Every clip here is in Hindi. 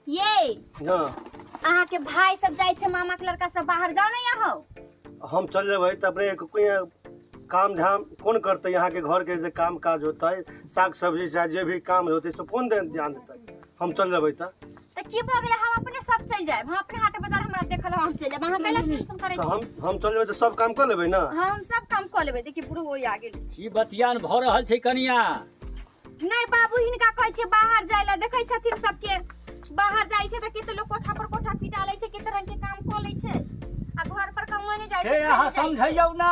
ये हाँ अहाँ के भाई सब जाय छे मामा के लड़का सब बाहर जाओ ना यहाँ हम चल जेबै त अपने कोई काम धाम कौन करते यहाँ के घर के जे काम काज होता है साग सब्जी चाहे जो भी काम होते सब कौन ध्यान देता हम चल जेबै त की भ गेलै हम अपने सब चल जाए हम अपने हाट बाजार हमरा देखल हम चल जाए हम पहले टेंशन करे छी हम चल जेबै त सब काम कर लेबै ना हम सब काम कर लेबै देखि बुढ़ो होई आ गेल की बतियान भ रहल छै कनिया नहीं बाबू हिनका कहै छै बाहर जाय ला देखै छथिन सबके बाहर जाय छै त कते लोग कोठा पर कोठा पिटा लै छै कते रंग के काम क लै छै आ घर पर कमबै नै जाय छै से अहाँ समझैयौ ना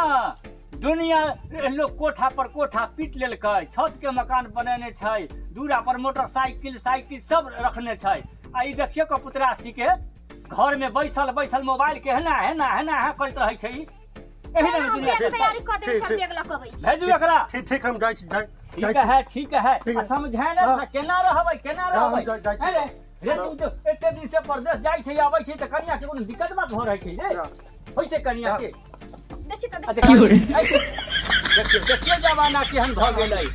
दुनिया लोग कोठा पर कोठा पीट लेलकै छत के मकान बनेने छै दूरा पर मोटरसाइकिल साइकिल सब रखने छै आ ई देखियो कपुतरासी के घर में बैसल बैसल मोबाइल के हेना हेना हेना करैत रहै छै एही ने दुनिया से तैयारी क दे छै बेग ल कबै छै भेजू एकरा ठीक हम जाय छी ठीक है आ समझै ना था केना रहबै अरे रे तू तो एते दिन से परदेश जाय छै आबै छै त कनिया के कोनो दिक्कत बात भ रहै छै रे होय छै कनिया के देखि त देखिए जमाना केहन भ गेलै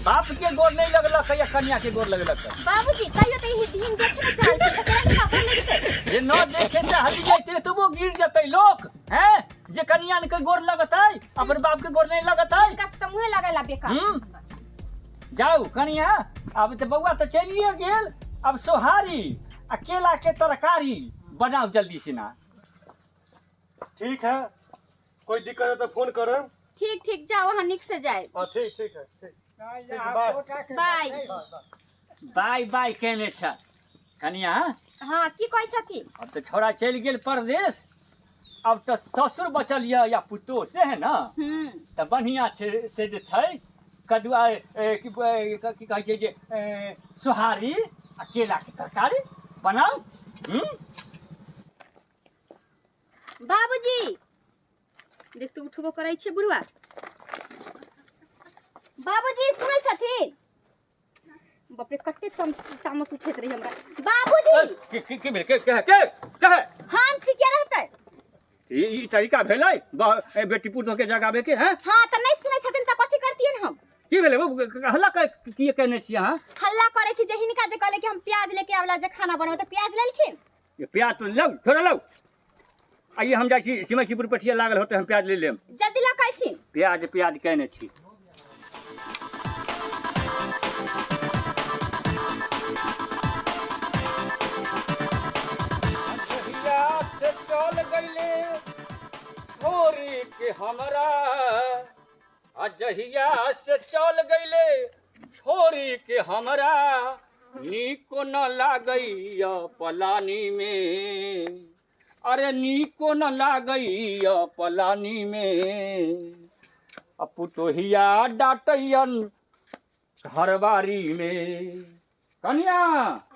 बाप के गोर नहीं लगलक या कन्या के गोर लगलक बाबूजी कहियो त हिन देखे न चाहल त केना के गोर लगतै ये न देखे चाहली जैते तो वो गिर जतै लोक हैं जे कन्या के गोर लगतै अपन बाप के गोर नहीं लगतै कस त मुहे लागला बेकार जाऊ कन्या अब त बउआ त चलिए गेल अब सोहारी आ केला के तरकारी बनाओ जल्दी से ना ठीक है कोई दिक्कत है तो फोन करम ठीक जाओ वहां निक से जाए हां ठीक है ठीक बाय बाय बाय कहने छ कन्या हां की कहै छथि अब तो छोरा चल गेल परदेश अब तो ससुर बचल या पुतो से है ना त बढ़िया से जे छै कदुआ की कहै छै जे सोहारी आ केला के तरकारी बनाओ बाबूजी देख तू उठबो करै छै बुढ़वा बाबूजी सुनै छथिन बाप रे कते तामस उठैत रही हमरा बाबूजी की भेल के हम छी के रहतै ई तरीका भेलै बेटी पुतो के जगावे के हैं हां त नहीं सुनै छथिन त कथि करतियन हम की भेलै हल्ला की कहने छी अहाँ हल्ला करै छी जे हिनका जे कहले कि हम प्याज लेके आवला जे खाना बनबै त प्याज लेलखिन ये प्याज तो लो थोड़ा लो आइए हम जाइ छी सिमैसीपुर पेठिया लागल होते हम प्याज ले लेम जल्दी ला कहथिन प्याज कहने छी चल गईले छोरी के हमरा अजहिया से चल गईले छोरी के हमरा नीको न लागैया पलानी में अरे नीको न लागैया पलानी में पुतोहिया डाटैयन घरबारी में कन्या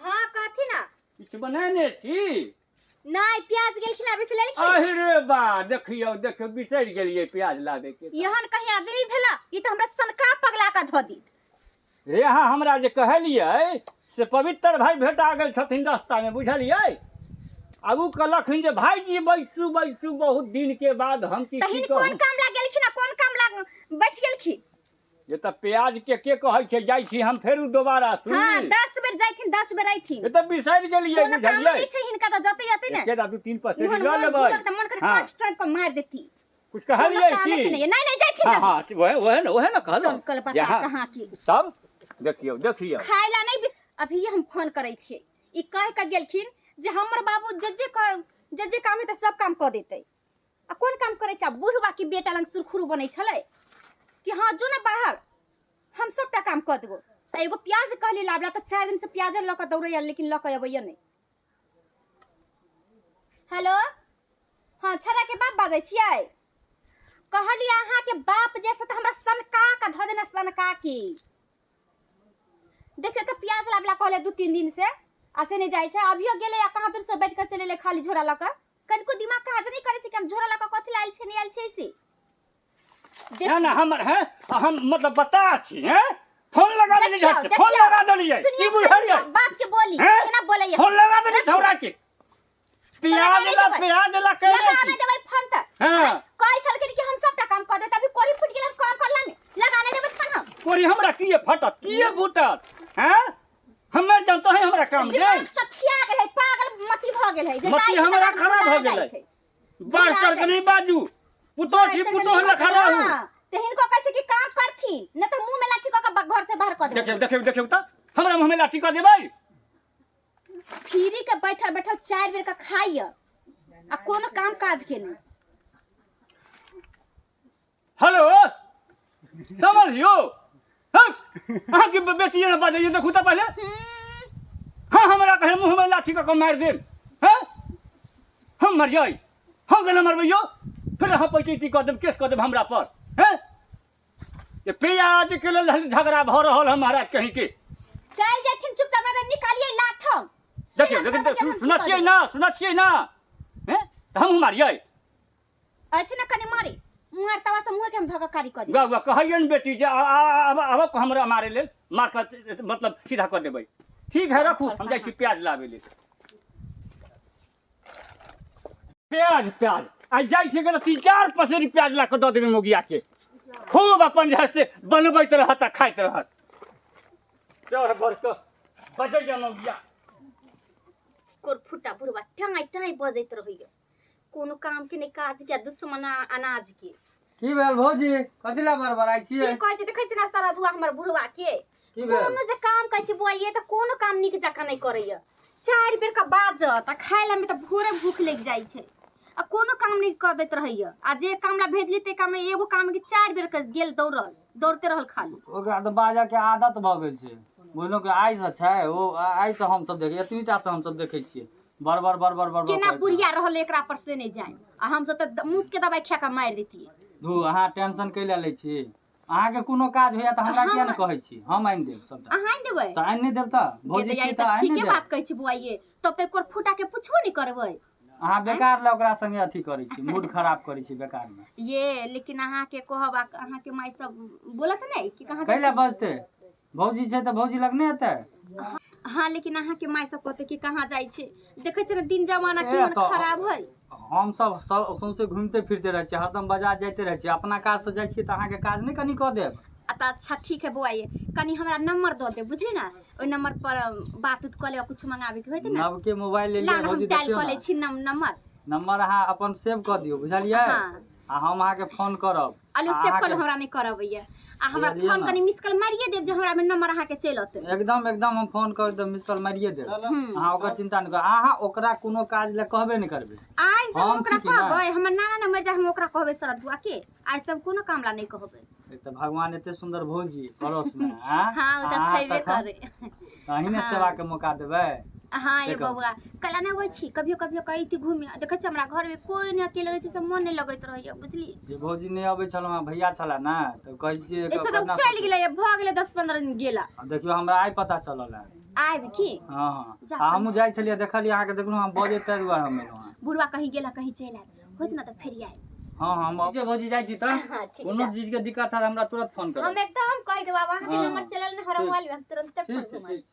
हां कहथि ना किछ बनाने छी नहीं प्याज गेलखिन आबे से लेलखिन अरे बा देखियो बिसरि गेलिए प्याज लाबे के यहन कहीं आदमी भेला ई त हमरा सनका पगला का ध दी रे अहाँ हमरा जे कहलिए से पवित्र भाई भेटा गेल छथिन रास्ता में बुझलिए अब उ कहलखिन जे भाईजी बैसू बहुत दिन के बाद हम की कौन काम ला गेलखिन कौन काम ला बच गेलखिन ये त प्याज के कहै छै जाइ छी हम फेरू दोबारा सुनी हां 10 बेर जाइथिन 10 बेर आइथिन ये त बिसरि गेलिए बुझलिए काम नहीं छै हिनका त जते ने केदा 2-3 पैसे ल लेबै त मन कर काट चाट को मार देती कुछ कहलिए की नहीं जाइथिन हां वह ना कहलो कल पता कहां की सब देखियो खाइला नहीं अभी हम फोन करै छियै ई कह के गेलखिन जे हमर बाबू जे काम है त सब काम क देतै आ कोन काम करे छै बुढ़वा की बेटा लंग सुरखुरु बनै छलै कि हां जो ना बाहर हम सबटा काम क देबो एगो प्याज कहली लाबला त 4 दिन से प्याज ल क दौड़ैया लेकिन ल क अबैया नहीं हेलो हां छरा के बाप बाजै छियै कहली अहाँ के बाप जैसे त हमरा सनका का ध देना सनका की देखियो त प्याज लाबला कहले 2-3 दिन से आसे नहीं जाय छै अभियो गेले या कहां दूर से बैठ के चले ले खाली झोरा ल क कनको दिमाग काज नहीं करे छै कि हम झोरा ल क कथि लाइल छै नहीं आइल छै से है ना हम मतलब बता छी हैं फोन लगा देली झट फोन लगा देलिए की बुझलिए बाप के बोली केना बोलैया फोन लगा देली झौरा के प्याज ला के लगाने देबै फोन त हां कहै छलखिन कि हम सबटा काम क देत अभी कोरी फुट गेल काम करला में लगाने देबै फोन हम कोरी हमरा किए फटत किए फुटत हैं हमर जानतो है हमरा काम दिमाग सथिया गेलै गेल है जे मती नाइ हमरा से खराब हो जाइ गेलै छै। बढ़ चढ़ के नहीं बाजू पुतो छी पुतो हमरा खराब हूं ते हिनको कहै छै कि काम करथिन न त मुंह में लाठी क के घर से बाहर क देबै। देखियो त हमरा मुंह में लाठी क देबै। फ्री के बैठल बैठल 4 बेर का खाइय आ कोनो काम काज के नहीं। हेलो समझियो हां की बेटी ने बाजै देखू त पहले हां हमरा कहे मुंह में लाठी क के मार देम हैं हम मर जाई हम गला मरबैयो फिर हम पैंती क देम केस क देम हमरा पर हैं ये प्याज के लेल झगड़ा भ रहल हम महाराज कहीं के चल जेथिन चुपचाप न निकालिए लाठम। देखियो सुनछिए ना हैं हम मारिए अथि न कनी मारी मुंह तवा से मुंह के हम धक्का कारी क दे। वा कहिए न बेटी जे अब हमरा मारे ले मार कर मतलब सीधा कर देबै। ठीक है रखू हम जाइ छी प्याज लाबे ले। प्याज आ जाइ छी के 3-4 पसेरी प्याज ला के द देबै मोगिया के खूब अपन हस्ते बनबैत रहत आ खाइत रहत। चढ़ बढ़ के बजैया मोगिया कोर फुटा बुढ़वा टाई टाई बजैत रहियो कोनो काम के नहीं काज के दुश्मन अनाज के। की भेल भौजी कथिला बरबराई छियै? की कहै छै देखै छी ना सारा धुआ हमर बुढ़वा के की भेल? कोनो जे काम कहै छै बुआइए त कोनो काम निक जका नहीं करैया। 4 बेर का बाजत आ खाइला में त भोरे भूख लग जाइ छै आ कोनो काम नहीं कर दैत रहैया आ जे काम ला भेजली ते काम में एगो काम के 4 बेर के गेल दौड़ते रहल खाली। ओकरा त बाजा के आदत भ गेल छै बुझलो के आइ से छै ओ आइ से हम सब देखै एतनीटा से हम सब देखै छियै बर केना बुढ़िया रहल एकरा पर से नहीं जाए आ हम सब त मुस के दवाई खा के मार देतिए। धू अहाँ टेंशन कैला लै छी अहाँ के कोनो काज होया त हमरा किया न कहै छी हम आइन देब सबटा। अहाँ देबै त आइन नहीं देब त भौजी छी त आइन ठीक नहीं है देब। बात कहै छी बुआइए तब तक कोर फुटा के पूछबो नहीं करबै। अहाँ बेकार ल ओकरा संगे अथी करै छी मूड खराब करै छी बेकार में। ये लेकिन अहाँ के कहब अहाँ के माई सब बोलत नहीं कि कहां कैला बजते भौजी छै त भौजी लग नहीं एतै। हाँ लेकिन अहाँ के माई सब कहते कि कहाँ जाई छे देखे छ न दिन जमाना केहन खराब है। हम सब सौंसे घूमते फिरते रहे छी हरदम बाजार जाते रहे छी अपना काज से जाई छी त अहाँ के काज नहीं कनी क देब। अच्छा ठीक है बुआइए कनी हमरा नंबर दो दे बुझी ना ओइ नंबर पर बात उत क ले कुछ मंगावे के होते ना नव के मोबाइल ले ला लिया हम भौजी डायल देखियो क ले ना छी नंबर नंबर अहाँ अपन सेव क दियो बुझलियै हाँ। आ हम अहाँ के फोन करब आलू सेव कर हमरा नहीं करबैया आ हमरा लिया फोन ना। कनी मिस कॉल मारिए देब जे हमरा में नंबर अहाँ के चलत। एकदम हम फोन कर देब मिस कॉल मारिए देब अहाँ ओकर चिंता नहीं कर अहाँ ओकरा कोनो काज ले कहबे नहीं करबे। आइ सब हम ओकरा छी कि ना? कहबै हमर नाना न मर जा हम ओकरा कहबै सरद बुआ के आइ सब कोनो काम ला नहीं कहबै। एक त भगवान एते सुंदर भौजी पड़ोस में हां हां ओ त छेबे करे अहीं ने सेवा के मौका देबै। हाँ ये देखो। बबुआ कला ना होई छी कभियो कभियो कही थी घूमे देखे छ हमरा घर में कोई नहीं अकेले रहे छै सब मन नहीं लगैत रहैया बुझली। जे भौजी नहीं आबै छल भैया छला ना त कहै छी ऐसे तो चल गेलै भ गेलै 10-15 दिन गेला देखियो हमरा आइ पता चलल है। आइब की हां हां हमहु जाई छलिए देखलिए अहाँ के देखलु हम बजे तै दुआर हम एलौ हां बुढ़वा कहीं गेला कहीं चल आइब होत ना त फेर आइब। हां हम जे भौजी जाई छी त हां ठीक कोनो चीज के दिक्कत है हमरा तुरंत फोन कर हम एकदम कह देब अहाँ के हाँ, नंबर चलल न हर मोबाइल में हम तुरंत फोन ठीक करूँ। है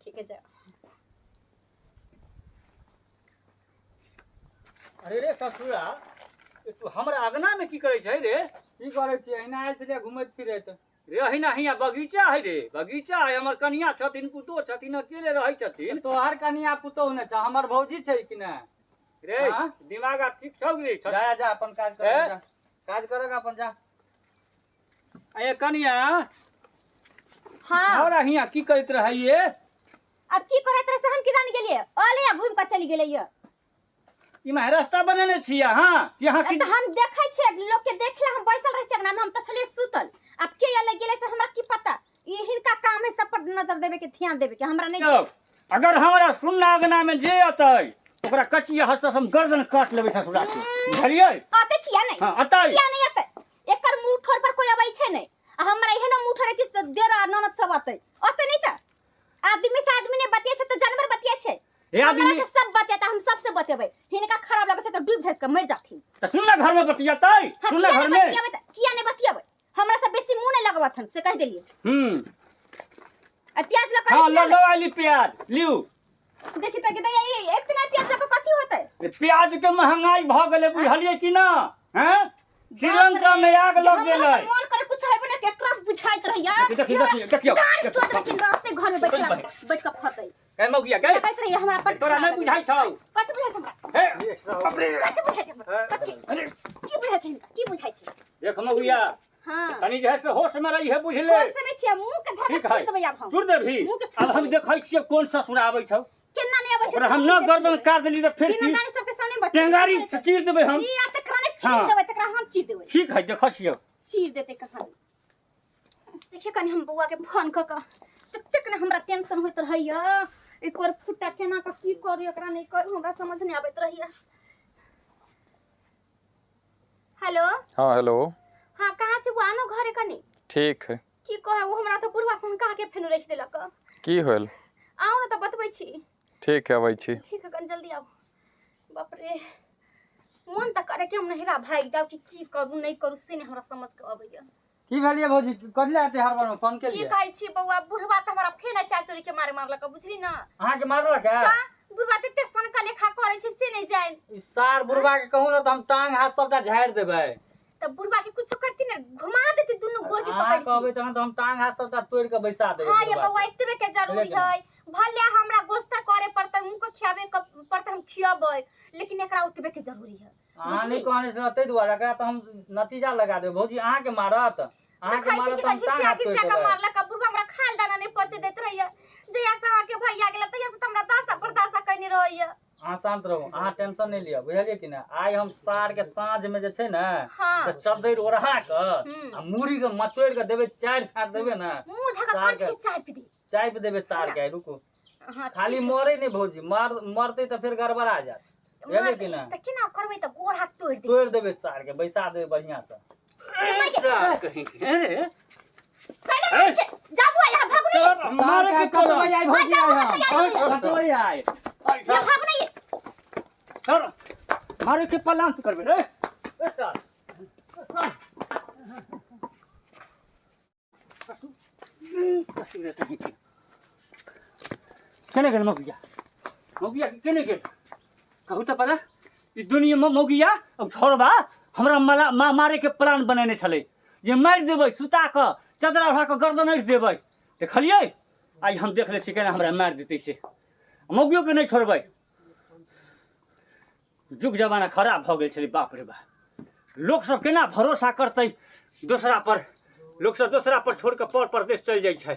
ठीक है जा अरे रे ससुरा तू हमरा अगना में की करे छै रे? की करे छी एना आइल छलिए घुमैत फिरैत रे अहिना हिया बगीचा है रे बगीचा है हमर कनिया छथिन पुतो छथिन अकेले रहै छथिन तोहर कनिया पुतोह ने छ हमर भौजी छै कि ना रे हाँ? दिमाग आ ठीक छौ रे जा जा अपन काज कर हैं? जा काज करेगा अपन जा। ए कनिया हां हमरा हिया की करैत रहै ये? अब की करत रहे से हम की जान गेलिए ओले घूम के चली गेलै ये ई में रास्ता बनेने छियै हां यहाँ की त हम देखै छियै लोग के देखले हम बैसल रहै छियै हम त छलिए सुतल अब के आले गेले से हमरा की पता ई हिनका काम है सब पर नजर देवे के ध्यान देवे के हमरा नहीं। देखौ, अगर हमरा सुन्ना अगना में जे अतै ओकरा कचिया हस्त से हम गर्दन काट लेबै ससुरा के बुझलियै? आते किया नहीं हां अतै किया नहीं आते एकर मुंह ठोर पर कोई अबै छै नहीं आ हमरा एहन मुंह ठोरे किस देर ननद सब आते आते नहीं त आदमी से आदमी ने बतिया छै त जानवर बतिया छै ए आदमी हमरा से सब बतियाता हम सबसे बतेबै हिनका खराब लगे छै त डूब धस के मर जाथिन। त सुन्ना घर में बतियातै सुन्ना घर में किया नहीं बतियाबै हमरा से बेसी मुंह नहीं लगबथन से कह देलिए। आ प्याज लगा हां लो आली प्याज लियो देखि त के ये इतना प्याज लगा कथि होतै? प्याज के महंगाई भ गेलै बुझलियै कि ना हैं? श्रीलंका में आग लग गेलै मन करे कुछ हेबे न एकरा बुझाइत रहिया देखियो रास्ते घर में बैठ के फटै ए मौगिया के कहत रहिया हमरा पर तोरा नहीं बुझाइ छौ कत बुझाइ छै हमरा हे बाप रे कत बुझाइ छै हमरा अरे की बुझाइ छै की बुझाइ छै देख मौगिया हां तनी जे है से होश में रही है बुझले होश में छियै मुंह के धक छूट देबै आब हम छूट देबही अब हम देखै छियै कोन ससुर आबै छौ केना नहीं आबै छै ओकरा हम न गर्दन काट देली त फिर बिना की दानी सबके सामने बता टेंगारी से चीर देबै हम ई आ तकरा ने चीर देबै तकरा हम चीर देबै ठीक है देखै छियै चीर देते कखन देखिए कनी हम बउआ के फोन क तक ने हमरा टेंशन होइत रहैया एक बार फुटा केना का की करू एकरा नहीं करू हमरा समझ नहीं आबैत रहैया हेलो हाँ हेलो हां कहां छै बुआनो घरे कनी ठीक है की कहे वो हमरा तो पूर्वा शंका के फेन रख देलक की होल आओ ना तो बतबै छी ठीक है अबै छी ठीक है कन जल्दी आओ बाप रे मन त करे कि हम नहिरा भाग जाऊ की करू नहीं करू से नहीं हमरा समझ के अबैया की भेलिए भौजी कथि आते हर बार में फोन के की लिए कहै छी बउआ बुढ़वा त हमरा फेन चार चोरी के मारे मारलक बुझली ना अहाँ के मारलक है का बुढ़वा ते सनका लेखा करे छै से नहीं जाय ई सार बुढ़वा के कहू ना तो हम टांग हाथ सबटा झाड़ देबै त बुढ़वा के कुछ करती ना घुमा देती दुनु गोर के अहाँ पकड़ कहबै तहन तो हम टांग हाथ सबटा तोड़ के बैसा देबै हां ये बुढ़वा बउआ के। एतबे के जरूरी है भले हमरा गोस्ता करे पड़ता मुंह को खियाबे पड़ता हम खियाबै लेकिन एकरा ओतबे के जरूरी है अहाँ नहीं कहने से तै दुआरे एकरा तो हम नतीजा लगा देब भौजी अहाँ के मारत अहाँ के मारत हम टांग हाथ तोड़ का देबै मारलक बुढ़वा हमरा खाल दाना नहीं पचे देत रहिया जया से अहाँ के भैया गेल तया से हमरा दासा परदासा कइने रहइया अहाँ शांत रहू अहाँ टेंशन नहीं लिया बुझलिए कि ना आइ हम सार के साँझ में जे छै ना हाँ। से चद्दर ओढ़ा के आ मुड़ी के मचोड़ के देबै चार फाड़ देबै ना मुंह धका सार काट के चाय पी दे चाय पे देबै सार के रुको हां खाली मरे नहीं भौजी मरते तो फिर गड़बड़ा जात बुझलिए कि ना त केना करबै त गोर हाथ तोड़ दे तोड़ देबै सार के बैसा देबै बढ़िया से अरे जाबू आया भागू नहीं मारे के कटबै करो आई भौजी आई हम कटबै आई ये भागू नहीं सर मारे के पलांत करबे रे ए सर केने गेल मौगिया केने गेल कहू तो पता ई दुनिया में मौगिया अब छोड़बा हमरा मारे के प्लान बनेने छले जे मार देबै सुता के चदरा उठा के गर्दन ऐठ देबै देखलिए आज हम देख ले छी केना हमरा मार देतै से मौगियो के नहीं छोड़बै जुग जमाना खराब भ गेल छलै बाप रे बाप लोग सब केना भरोसा करतै दूसरा पर लोग सब दूसरा पर छोड़ के पर परदेश चल जाइ छै